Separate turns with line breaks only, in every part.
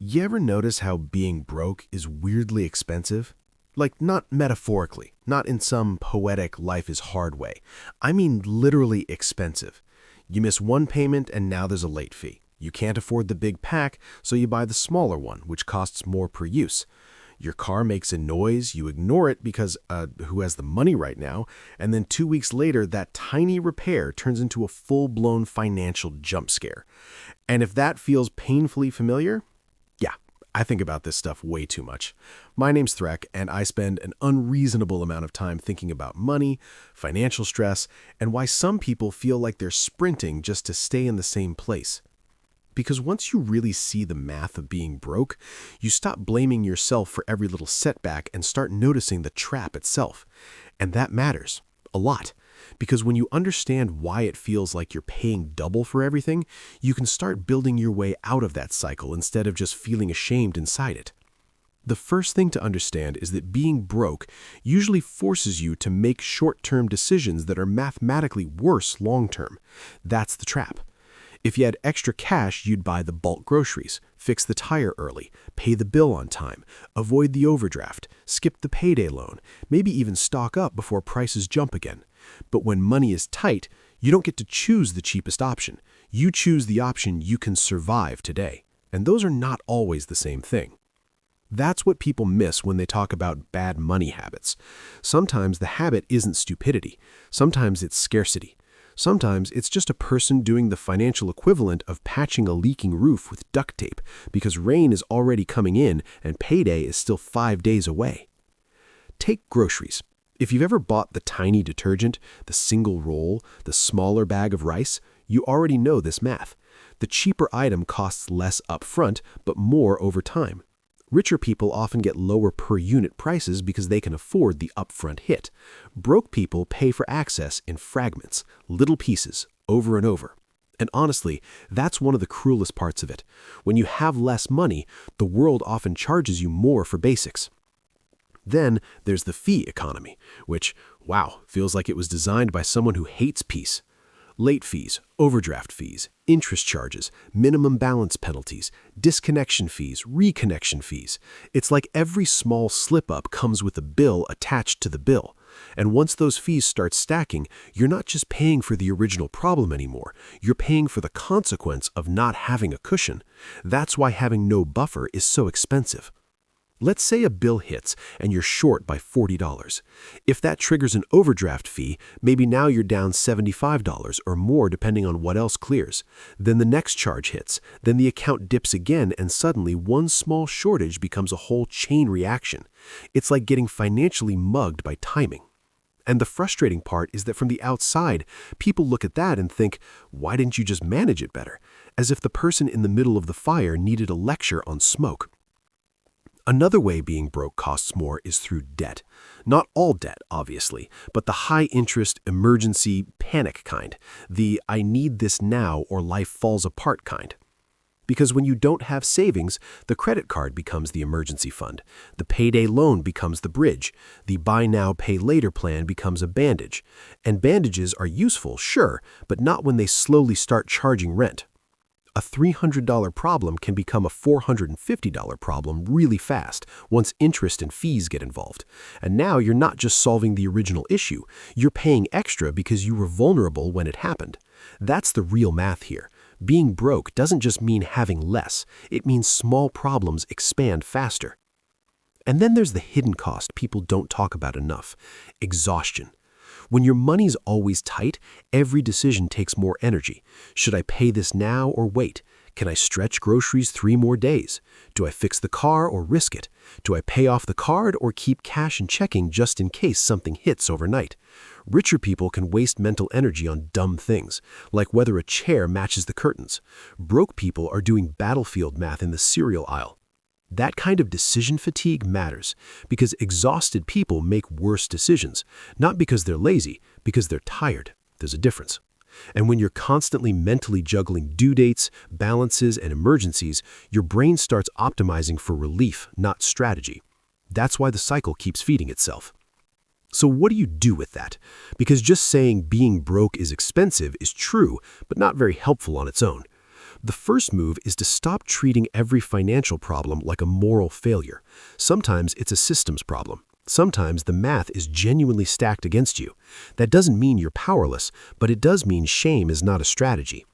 You ever notice how being broke is weirdly expensive? Like, not metaphorically, not in some poetic life is hard way. I mean literally expensive. You miss one payment and now there's a late fee. You can't afford the big pack, so you buy the smaller one, which costs more per use. Your car makes a noise, you ignore it because, who has the money right now? And then 2 weeks later, that tiny repair turns into a full-blown financial jump scare. And if that feels painfully familiar, yeah, I think about this stuff way too much. My name's Threk, and I spend an unreasonable amount of time thinking about money, financial stress, and why some people feel like they're sprinting just to stay in the same place. Because once you really see the math of being broke, you stop blaming yourself for every little setback and start noticing the trap itself. And that matters a lot. Because when you understand why it feels like you're paying double for everything, you can start building your way out of that cycle instead of just feeling ashamed inside it. The first thing to understand is that being broke usually forces you to make short-term decisions that are mathematically worse long-term. That's the trap. If you had extra cash, you'd buy the bulk groceries, fix the tire early, pay the bill on time, avoid the overdraft, skip the payday loan, maybe even stock up before prices jump again. But when money is tight, you don't get to choose the cheapest option. You choose the option you can survive today. And those are not always the same thing. That's what people miss when they talk about bad money habits. Sometimes the habit isn't stupidity. Sometimes it's scarcity. Sometimes it's just a person doing the financial equivalent of patching a leaking roof with duct tape because rain is already coming in and payday is still 5 days away. Take groceries. If you've ever bought the tiny detergent, the single roll, the smaller bag of rice, you already know this math. The cheaper item costs less upfront, but more over time. Richer people often get lower per unit prices because they can afford the upfront hit. Broke people pay for access in fragments, little pieces, over and over. And honestly, that's one of the cruelest parts of it. When you have less money, the world often charges you more for basics. Then there's the fee economy, which, wow, feels like it was designed by someone who hates peace. Late fees, overdraft fees, interest charges, minimum balance penalties, disconnection fees, reconnection fees. It's like every small slip-up comes with a bill attached to the bill. And once those fees start stacking, you're not just paying for the original problem anymore. You're paying for the consequence of not having a cushion. That's why having no buffer is so expensive. Let's say a bill hits and you're short by $40. If that triggers an overdraft fee, maybe now you're down $75 or more depending on what else clears. Then the next charge hits, then the account dips again and suddenly one small shortage becomes a whole chain reaction. It's like getting financially mugged by timing. And the frustrating part is that from the outside, people look at that and think, why didn't you just manage it better? As if the person in the middle of the fire needed a lecture on smoke. Another way being broke costs more is through debt. Not all debt, obviously, but the high-interest, emergency, panic kind. The I need this now or life falls apart kind. Because when you don't have savings, the credit card becomes the emergency fund. The payday loan becomes the bridge. The buy now, pay later plan becomes a bandage. And bandages are useful, sure, but not when they slowly start charging rent. A $300 problem can become a $450 problem really fast once interest and fees get involved. And now you're not just solving the original issue, you're paying extra because you were vulnerable when it happened. That's the real math here. Being broke doesn't just mean having less, it means small problems expand faster. And then there's the hidden cost people don't talk about enough: exhaustion. When your money's always tight, every decision takes more energy. Should I pay this now or wait? Can I stretch groceries 3 more days? Do I fix the car or risk it? Do I pay off the card or keep cash in checking just in case something hits overnight? Richer people can waste mental energy on dumb things, like whether a chair matches the curtains. Broke people are doing battlefield math in the cereal aisle. That kind of decision fatigue matters because exhausted people make worse decisions, not because they're lazy, because they're tired. There's a difference. And when you're constantly mentally juggling due dates, balances, and emergencies, your brain starts optimizing for relief, not strategy. That's why the cycle keeps feeding itself. So what do you do with that? Because just saying being broke is expensive is true, but not very helpful on its own.
The first move is to stop treating every financial problem like a moral failure. Sometimes it's a systems problem. Sometimes the math is genuinely stacked against you. That doesn't mean you're powerless, but it does mean shame is not a strategy.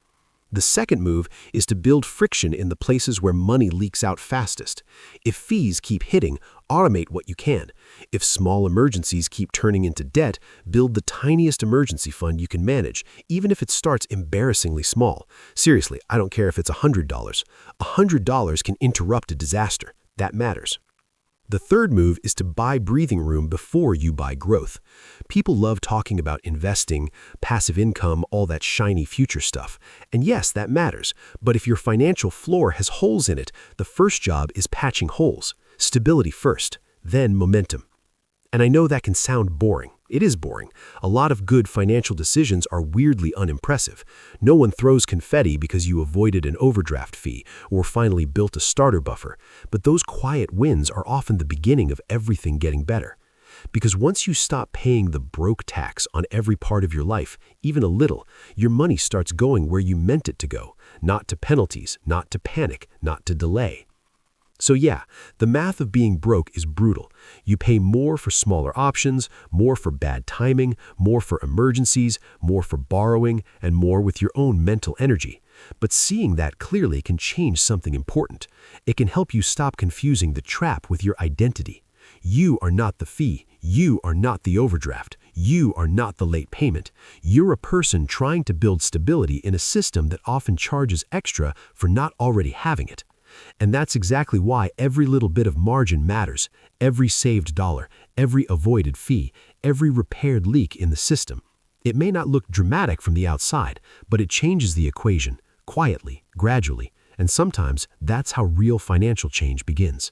The second move is to build friction in the places where money leaks out fastest. If fees keep hitting, automate what you can. If small emergencies keep turning into debt, build the tiniest emergency fund you can manage, even if it starts embarrassingly small. Seriously, I don't care if it's $100. $100 can interrupt a disaster. That matters. The third move is to buy breathing room before you buy growth. People love talking about investing, passive income, all that shiny future stuff. And yes, that matters. But if your financial floor has holes in it, the first job is patching holes. Stability first, then momentum. And I know that can sound boring. It is boring. A lot of good financial decisions are weirdly unimpressive. No one throws confetti because you avoided an overdraft fee or finally built a starter buffer. But those quiet wins are often the beginning of everything getting better. Because once you stop paying the broke tax on every part of your life, even a little, your money starts going where you meant it to go. Not to penalties, not to panic, not to delay. So yeah, the math of being broke is brutal. You pay more for smaller options, more for bad timing, more for emergencies, more for borrowing, and more with your own mental energy. But seeing that clearly can change something important. It can help you stop confusing the trap with your identity. You are not the fee. You are not the overdraft. You are not the late payment. You're a person trying to build stability in a system that often charges extra for not already having it. And that's exactly why every little bit of margin matters. Every saved dollar, every avoided fee, every repaired leak in the system. It may not look dramatic from the outside, but it changes the equation, quietly, gradually, and sometimes that's how real financial change begins.